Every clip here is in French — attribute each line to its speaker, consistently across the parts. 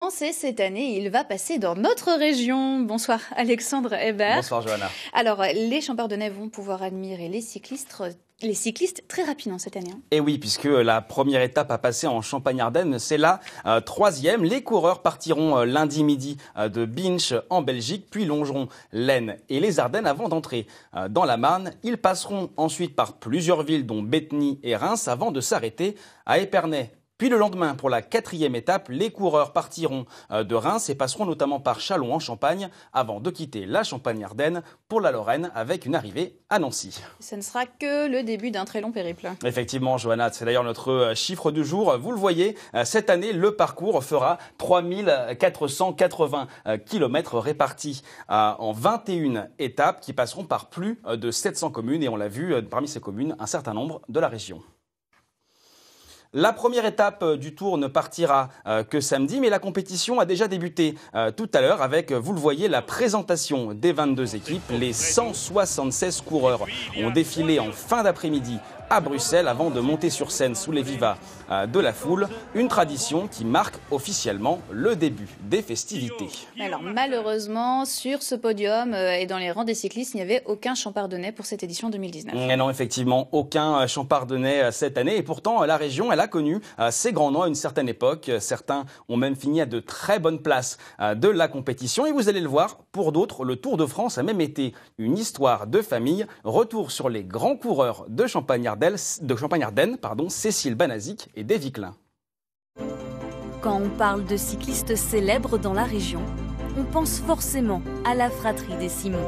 Speaker 1: Français cette année, il va passer dans notre région. Bonsoir Alexandre Hébert.
Speaker 2: Bonsoir Johanna.
Speaker 1: Alors, les Champardonnais vont pouvoir admirer les cyclistes très rapidement cette année.
Speaker 2: Et oui, puisque la première étape à passer en Champagne-Ardenne, c'est la troisième. Les coureurs partiront lundi midi de Binche en Belgique, puis longeront l'Aisne et les Ardennes avant d'entrer dans la Marne. Ils passeront ensuite par plusieurs villes, dont Bétheny et Reims, avant de s'arrêter à Épernay. Puis le lendemain, pour la quatrième étape, les coureurs partiront de Reims et passeront notamment par Châlons en Champagne avant de quitter la Champagne-Ardenne pour la Lorraine avec une arrivée à Nancy.
Speaker 1: Ce ne sera que le début d'un très long périple.
Speaker 2: Effectivement, Johanna, c'est d'ailleurs notre chiffre du jour. Vous le voyez, cette année, le parcours fera 3480 km répartis en 21 étapes qui passeront par plus de 700 communes. Et on l'a vu, parmi ces communes, un certain nombre de la région. La première étape du Tour ne partira que samedi, mais la compétition a déjà débuté tout à l'heure avec, vous le voyez, la présentation des 22 équipes. Les 176 coureurs ont défilé en fin d'après-midi à Bruxelles avant de monter sur scène sous les vivas de la foule. Une tradition qui marque officiellement le début des festivités.
Speaker 1: Alors malheureusement, sur ce podium et dans les rangs des cyclistes, il n'y avait aucun Champardonnais pour cette édition 2019.
Speaker 2: Et non, effectivement, aucun Champardonnais cette année. Et pourtant, la région, elle a connu ses grands noms à une certaine époque. Certains ont même fini à de très bonnes places de la compétition. Et vous allez le voir, pour d'autres, le Tour de France a même été une histoire de famille. Retour sur les grands coureurs de Champagne-Ardenne, Cécile Banazic et Davy Klein.
Speaker 3: Quand on parle de cyclistes célèbres dans la région, on pense forcément à la fratrie des Simon.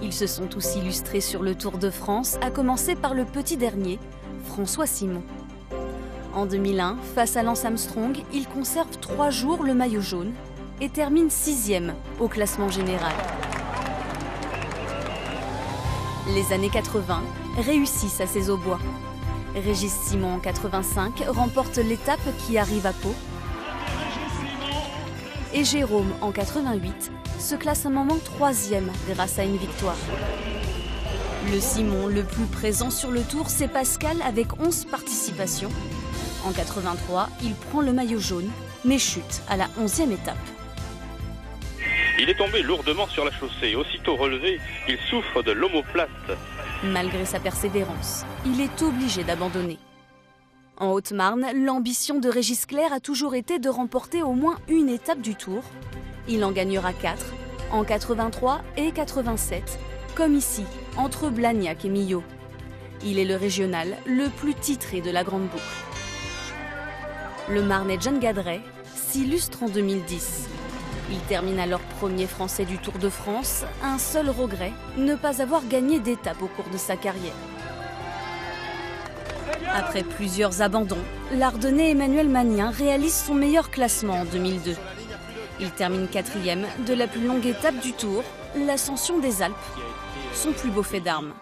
Speaker 3: Ils se sont tous illustrés sur le Tour de France, à commencer par le petit dernier, François Simon. En 2001, face à Lance Armstrong, il conserve 3 jours le maillot jaune et termine 6e au classement général. Les années 80 réussissent à ses Aubois. Régis Simon en 85 remporte l'étape qui arrive à Pau. Et Jérôme en 88 se classe un moment 3e grâce à une victoire. Le Simon le plus présent sur le Tour, c'est Pascal avec 11 participations. En 83, il prend le maillot jaune, mais chute à la 11e étape.
Speaker 4: Il est tombé lourdement sur la chaussée. Aussitôt relevé, il souffre de l'omoplate.
Speaker 3: Malgré sa persévérance, il est obligé d'abandonner. En Haute-Marne, l'ambition de Régis Clerc a toujours été de remporter au moins une étape du Tour. Il en gagnera 4, en 83 et 87, comme ici, entre Blagnac et Millau. Il est le régional le plus titré de la Grande Boucle. Le Marnais John Gadret s'illustre en 2010. Il termine alors premier Français du Tour de France. Un seul regret, ne pas avoir gagné d'étape au cours de sa carrière. Après plusieurs abandons, l'Ardennais Emmanuel Magnien réalise son meilleur classement en 2002. Il termine 4e de la plus longue étape du Tour, l'Ascension des Alpes, son plus beau fait d'armes.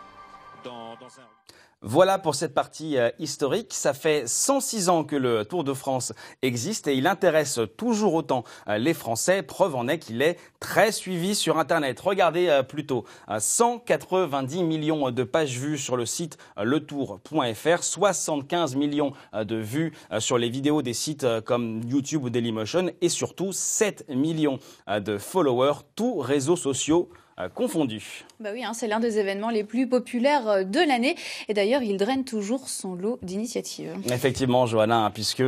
Speaker 2: Voilà pour cette partie historique. Ça fait 106 ans que le Tour de France existe et il intéresse toujours autant les Français. Preuve en est qu'il est très suivi sur Internet. Regardez plutôt, 190 millions de pages vues sur le site letour.fr, 75 millions de vues sur les vidéos des sites comme YouTube ou Dailymotion et surtout 7 millions de followers, tous réseaux sociaux confondus.
Speaker 1: Bah oui, c'est l'un des événements les plus populaires de l'année. Et d'ailleurs, il draine toujours son lot d'initiatives.
Speaker 2: Effectivement, Johanna, puisque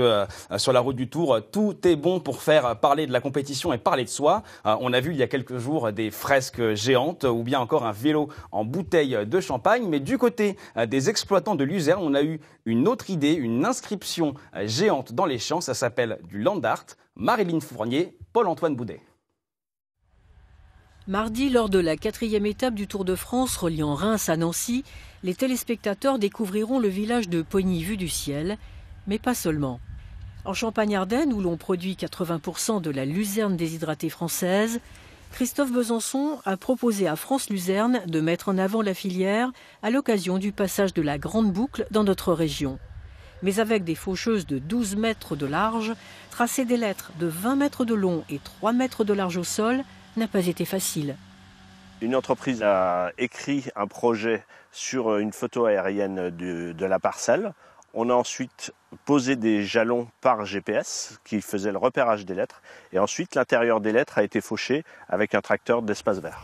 Speaker 2: sur la route du Tour, tout est bon pour faire parler de la compétition et parler de soi. On a vu il y a quelques jours des fresques géantes ou bien encore un vélo en bouteille de champagne. Mais du côté des exploitants de Luzerne, on a eu une autre idée, une inscription géante dans les champs. Ça s'appelle du land art. Marilyn Fournier, Paul-Antoine Boudet.
Speaker 5: Mardi, lors de la 4e étape du Tour de France reliant Reims à Nancy, les téléspectateurs découvriront le village de Pogny vu du ciel, mais pas seulement. En Champagne-Ardenne, où l'on produit 80% de la luzerne déshydratée française, Christophe Besançon a proposé à France Luzerne de mettre en avant la filière à l'occasion du passage de la Grande Boucle dans notre région. Mais avec des faucheuses de 12 mètres de large, tracer des lettres de 20 mètres de long et 3 mètres de large au sol n'a pas été facile.
Speaker 6: Une entreprise a écrit un projet sur une photo aérienne de la parcelle On a ensuite posé des jalons par GPS qui faisaient le repérage des lettres. Et ensuite, l'intérieur des lettres a été fauché avec un tracteur d'espace vert.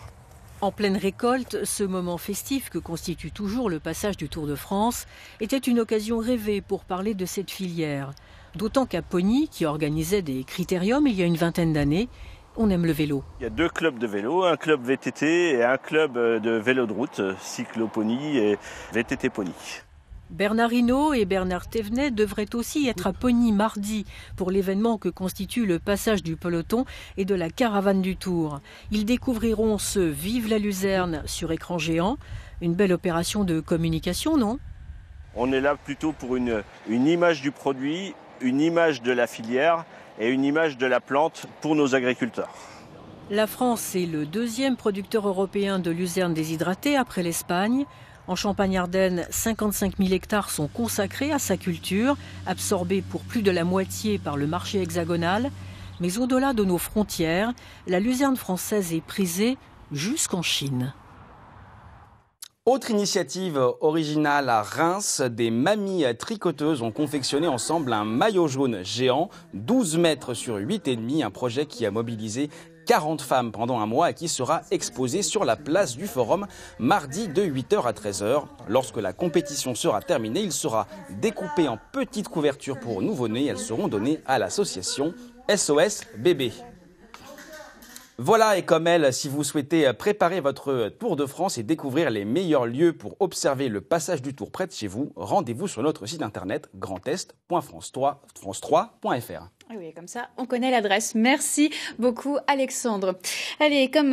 Speaker 5: En pleine récolte, ce moment festif que constitue toujours le passage du Tour de France était une occasion rêvée pour parler de cette filière. D'autant qu'à Pogny, qui organisait des critériums il y a une vingtaine d'années, on aime le vélo.
Speaker 6: Il y a 2 clubs de vélo, un club VTT et un club de vélo de route, Cyclo-Pogny et VTT Pogny.
Speaker 5: Bernard Hinault et Bernard Thévenet devraient aussi être à Pogny mardi pour l'événement que constitue le passage du peloton et de la caravane du Tour. Ils découvriront ce Vive la Luzerne sur écran géant. Une belle opération de communication, non ?
Speaker 6: On est là plutôt pour une image du produit, une image de la filière et une image de la plante pour nos agriculteurs.
Speaker 5: La France est le 2e producteur européen de luzerne déshydratée après l'Espagne. En Champagne-Ardenne, 55 000 hectares sont consacrés à sa culture, absorbés pour plus de la moitié par le marché hexagonal. Mais au-delà de nos frontières, la luzerne française est prisée jusqu'en Chine.
Speaker 2: Autre initiative originale à Reims, des mamies tricoteuses ont confectionné ensemble un maillot jaune géant, 12 mètres sur 8,5, un projet qui a mobilisé 40 femmes pendant un mois et qui sera exposé sur la place du Forum mardi de 8h à 13h. Lorsque la compétition sera terminée, il sera découpé en petites couvertures pour nouveau-nés. Elles seront données à l'association SOS Bébé. Voilà, et comme elle, si vous souhaitez préparer votre Tour de France et découvrir les meilleurs lieux pour observer le passage du Tour près de chez vous, rendez-vous sur notre site internet grandest.france3.fr.
Speaker 1: Oui, comme ça, on connaît l'adresse. Merci beaucoup, Alexandre. Allez, comme